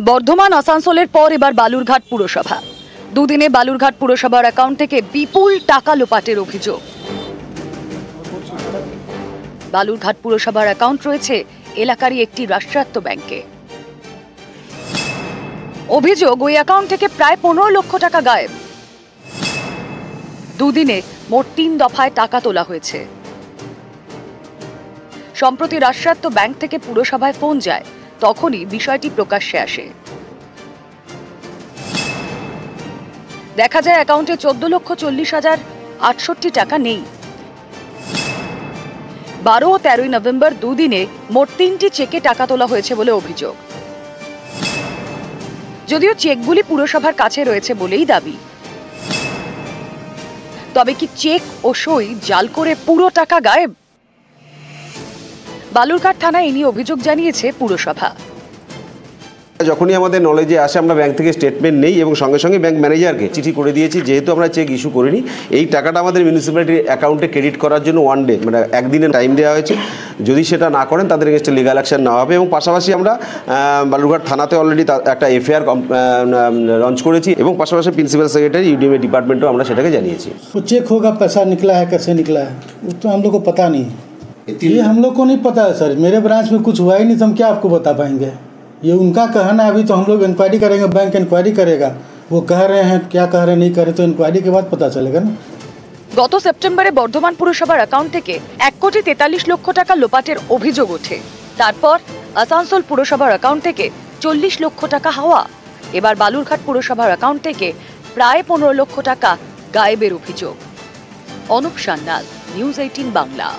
বর্ধমান আসানসোলের পর এবার বালুরঘাট পুরসভা। দুদিনে বালুরঘাট পুরসভার অ্যাকাউন্ট থেকে বিপুল টাকা লোপাটের অভিযোগ। বালুরঘাট পুরসভার অ্যাকাউন্ট রয়েছে এলাকারই একটি রাষ্ট্রায়ত্ত ব্যাংকে। অভিযোগ, ওই অ্যাকাউন্ট থেকে প্রায় 15 লক্ষ টাকা গায়েব। দুদিনে মোট 3 দফায় টাকা তোলা হয়েছে। সম্প্রতি রাষ্ট্রায়ত্ত ব্যাংক থেকে পুরসভায় ফোন যায়, তখনই বিষয়টি প্রকাশ্যে আসে। দেখা যায় অ্যাকাউন্টে 14,40,068 টাকা নেই। 12 ও 13 নভেম্বর দুদিনে মোট 3টি চেকে টাকা তোলা হয়েছে বলে অভিযোগ। যদিও চেকগুলি পুরসভার কাছে রয়েছে বলেই দাবি। তবে কি চেক ও সই জাল করে পুরো টাকা গায়েব? বালুরঘাট থানায় এই নিয়ে অভিযোগ জানিয়েছে পুরসভা। যখনই আমাদের নলেজে আসে আমরা ব্যাংক থেকে স্টেটমেন্ট নেই এবং সঙ্গে সঙ্গে ব্যাংক ম্যানেজারকে চিঠি করে দিয়েছি, যেহেতু আমরা চেক ইস্যু করিনি, এই টাকাটা আমাদের মিউনিসিপ্যালিটির অ্যাকাউন্টে ক্রেডিট করার জন্য 1 ডে মানে একদিনের টাইম দেওয়া হয়েছে। যদি সেটা না করেন তাদের এগেইনস্টে লিগাল অ্যাকশন নেওয়া হবে। এবং পাশাপাশি আমরা বালুরঘাট থানাতে অলরেডি একটা এফআইআর লঞ্চ করেছি এবং পাশাপাশি প্রিন্সিপাল সেক্রেটারি ইউডিএমএ ডিপার্টমেন্টও আমরা সেটাকে জানিয়েছি। চেক होगा पैसा निकला है कैसे निकला है वो तो हम लोग को पता नहीं, ये हम लोग को नहीं पता है सर। मेरे ब्रांच में कुछ हुआ ही नहीं तो हम क्या आपको बता पाएंगे। ये उनका कहना है, अभी तो हम लोग इंक्वायरी करेंगे, बैंक इंक्वायरी करेगा, वो कह रहे हैं क्या कह रहे नहीं कह रहे, तो इंक्वायरी के बाद पता चलेगा ना। গত সেপ্টেম্বরে বর্ধমান পুরসভার অ্যাকাউন্ট থেকে 1,43 লক্ষ টাকা লোপাটের অভিযোগ ওঠে। তারপর আসানসোল পুরসভার অ্যাকাউন্ট থেকে 40 লক্ষ টাকা হাওয়া। এবার বালুরঘাট পুরসভার অ্যাকাউন্ট থেকে প্রায় 15 লক্ষ টাকা গায়েবের অভিযোগ। অনুপ সান্যাল, নিউজ 18 বাংলা।